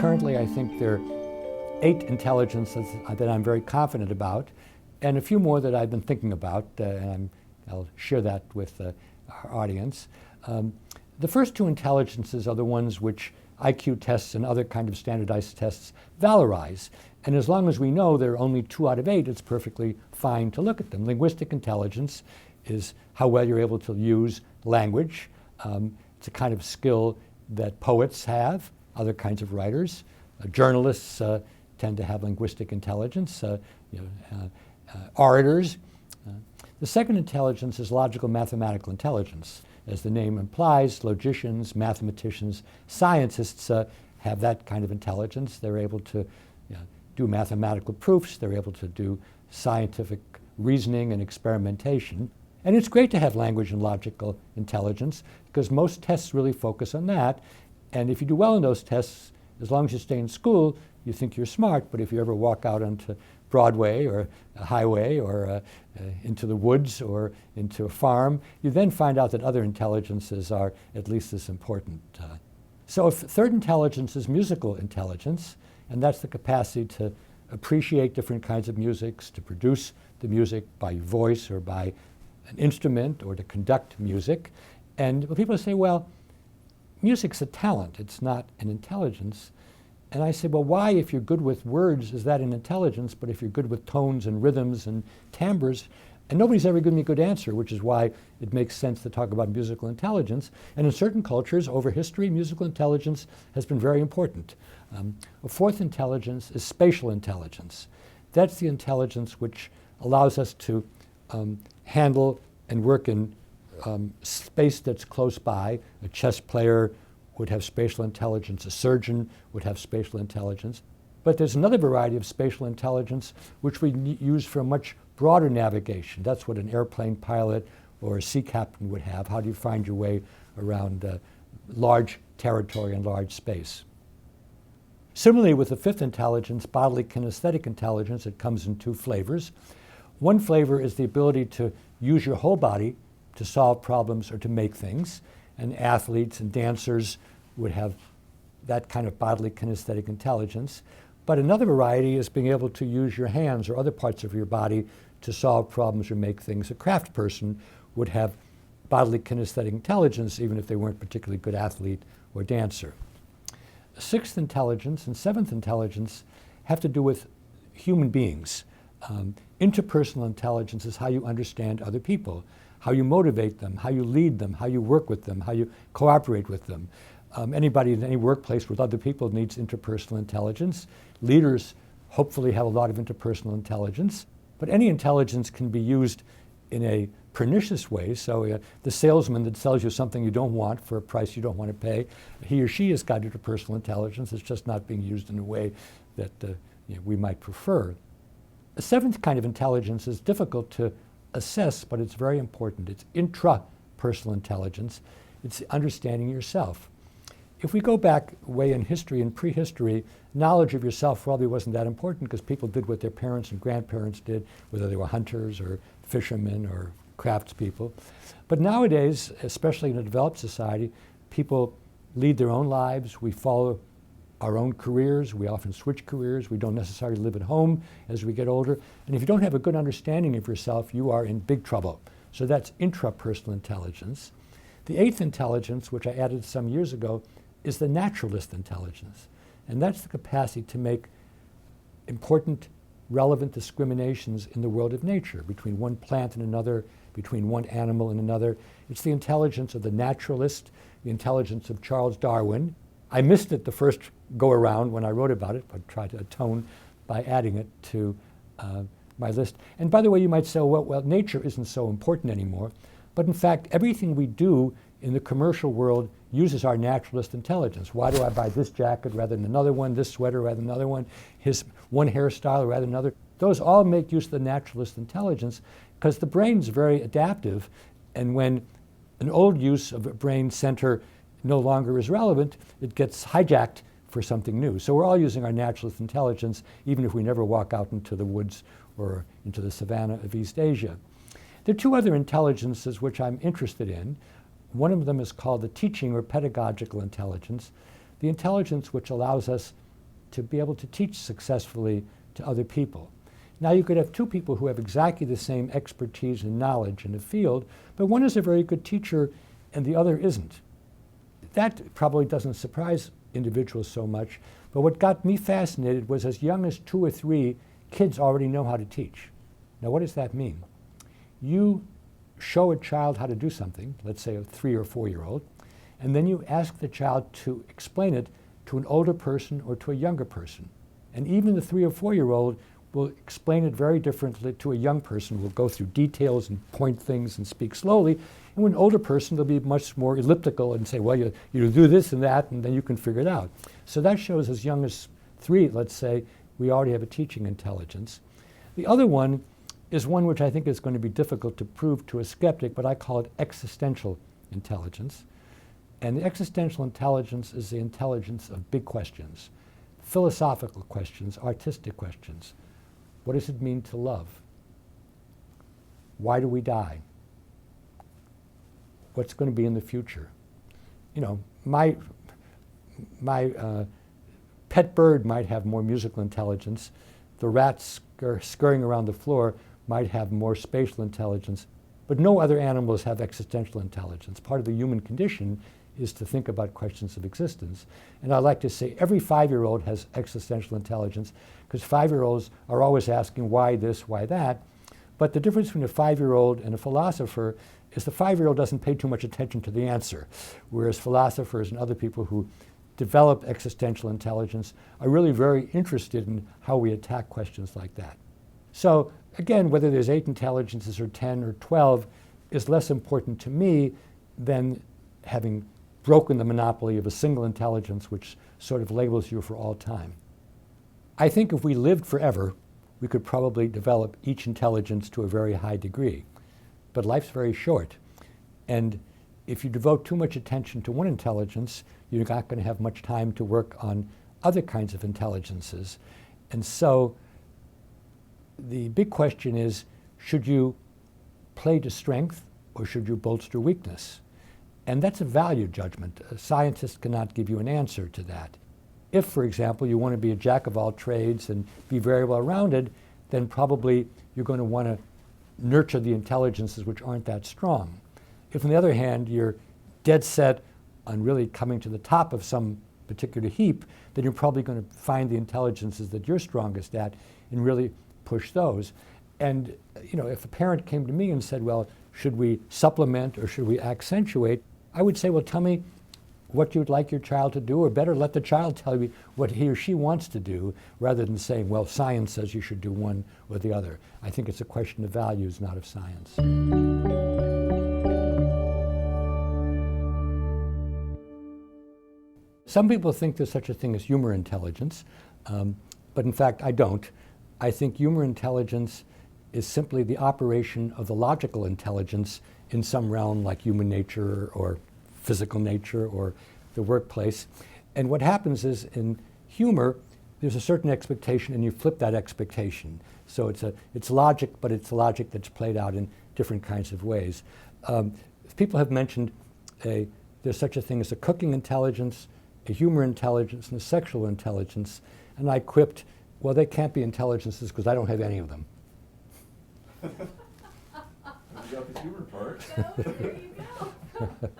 Currently, I think there are 8 intelligences that I'm very confident about, and a few more that I've been thinking about, and I'll share that with our audience. The first 2 intelligences are the ones which IQ tests and other kind of standardized tests valorize. And as long as we know there are only 2 out of 8, it's perfectly fine to look at them. Linguistic intelligence is how well you're able to use language. It's a kind of skill that poets have, other kinds of writers. Journalists tend to have linguistic intelligence, orators. The second intelligence is logical mathematical intelligence. As the name implies, logicians, mathematicians, scientists have that kind of intelligence. They're able to do mathematical proofs. They're able to do scientific reasoning and experimentation. And it's great to have language and logical intelligence because most tests really focus on that. And if you do well in those tests, as long as you stay in school, you think you're smart. But if you ever walk out onto Broadway or a highway or into the woods or into a farm, you then find out that other intelligences are at least as important. So third intelligence is musical intelligence, and that's the capacity to appreciate different kinds of musics, to produce the music by voice or by an instrument, or to conduct music. And people say, well, music's a talent, it's not an intelligence. And I say, well, why, if you're good with words, is that an intelligence? But if you're good with tones and rhythms and timbres, and nobody's ever given me a good answer, which is why it makes sense to talk about musical intelligence. And in certain cultures, over history, musical intelligence has been very important. A fourth intelligence is spatial intelligence. That's the intelligence which allows us to handle and work in space that's close by. A chess player would have spatial intelligence. A surgeon would have spatial intelligence. But there's another variety of spatial intelligence which we use for a much broader navigation. That's what an airplane pilot or a sea captain would have. How do you find your way around large territory and large space? Similarly, with the fifth intelligence, bodily kinesthetic intelligence, it comes in 2 flavors. One flavor is the ability to use your whole body to solve problems or to make things. And athletes and dancers would have that kind of bodily kinesthetic intelligence. But another variety is being able to use your hands or other parts of your body to solve problems or make things. A craft person would have bodily kinesthetic intelligence even if they weren't a particularly good athlete or dancer. Sixth intelligence and seventh intelligence have to do with human beings. Interpersonal intelligence is how you understand other people, how you motivate them, how you lead them, how you work with them, how you cooperate with them. Anybody in any workplace with other people needs interpersonal intelligence. Leaders hopefully have a lot of interpersonal intelligence, but any intelligence can be used in a pernicious way. So the salesman that sells you something you don't want for a price you don't want to pay, he or she has got interpersonal intelligence. It's just not being used in a way that we might prefer. The seventh kind of intelligence is difficult to assess, but it's very important. It's intrapersonal intelligence. It's understanding yourself. If we go back way in history and prehistory, knowledge of yourself probably wasn't that important because people did what their parents and grandparents did, whether they were hunters or fishermen or craftspeople. But nowadays, especially in a developed society, people lead their own lives. We follow our own careers. We often switch careers. We don't necessarily live at home as we get older. And if you don't have a good understanding of yourself, you are in big trouble. So that's intrapersonal intelligence. The eighth intelligence, which I added some years ago, is the naturalist intelligence. And that's the capacity to make important, relevant discriminations in the world of nature between one plant and another, between one animal and another. It's the intelligence of the naturalist, the intelligence of Charles Darwin. I missed it the first go-around when I wrote about it, but tried to atone by adding it to my list. And by the way, you might say, well, nature isn't so important anymore. But in fact, everything we do in the commercial world uses our naturalist intelligence. Why do I buy this jacket rather than another one, this sweater rather than another one, his one hairstyle rather than another? Those all make use of the naturalist intelligence because the brain's very adaptive, and when an old use of a brain center no longer is relevant, it gets hijacked for something new. So we're all using our naturalist intelligence, even if we never walk out into the woods or into the savannah of East Asia. There are 2 other intelligences which I'm interested in. One of them is called the teaching or pedagogical intelligence, the intelligence which allows us to be able to teach successfully to other people. Now you could have two people who have exactly the same expertise and knowledge in a field, but one is a very good teacher and the other isn't. That probably doesn't surprise individuals so much, but what got me fascinated was as young as 2 or 3, kids already know how to teach. Now what does that mean? You show a child how to do something, let's say a 3 or 4-year-old, and then you ask the child to explain it to an older person or to a younger person. And even the 3 or 4-year-old will explain it very differently to a young person, will go through details and point things and speak slowly. And with an older person, they'll be much more elliptical and say, well, you do this and that, and then you can figure it out. So that shows as young as 3, let's say, we already have a teaching intelligence. The other one is one which I think is going to be difficult to prove to a skeptic, but I call it existential intelligence. And the existential intelligence is the intelligence of big questions, philosophical questions, artistic questions. What does it mean to love? Why do we die? What's going to be in the future? You know, my pet bird might have more musical intelligence. The rats scurrying around the floor might have more spatial intelligence, but no other animals have existential intelligence. Part of the human condition is to think about questions of existence. And I like to say every 5-year-old has existential intelligence, because 5-year-olds are always asking why this, why that. But the difference between a 5-year-old and a philosopher is the 5-year-old doesn't pay too much attention to the answer, whereas philosophers and other people who develop existential intelligence are really very interested in how we attack questions like that. So again, whether there's 8 intelligences or 10 or 12 is less important to me than having broken the monopoly of a single intelligence which sort of labels you for all time. I think if we lived forever, we could probably develop each intelligence to a very high degree. But life's very short. And if you devote too much attention to one intelligence, you're not going to have much time to work on other kinds of intelligences. And so the big question is, should you play to strength or should you bolster weakness? And that's a value judgment. A scientist cannot give you an answer to that. If, for example, you want to be a jack of all trades and be very well rounded, then probably you're going to want to nurture the intelligences which aren't that strong. If, on the other hand, you're dead set on really coming to the top of some particular heap, then you're probably going to find the intelligences that you're strongest at and really push those. And you know, if a parent came to me and said, well, should we supplement or should we accentuate? I would say, well, tell me what you'd like your child to do, or better, let the child tell you what he or she wants to do, rather than saying, well, science says you should do one or the other. I think it's a question of values, not of science. Some people think there's such a thing as humor intelligence, but in fact, I don't. I think humor intelligence is simply the operation of the logical intelligence in some realm like human nature or physical nature or the workplace. And what happens is in humor, there's a certain expectation and you flip that expectation. So it's logic, but it's logic that's played out in different kinds of ways. People have mentioned there's such a thing as a cooking intelligence, a humor intelligence, and a sexual intelligence. And I quipped, well, they can't be intelligences because I don't have any of them. You got the humor part. So, there you go.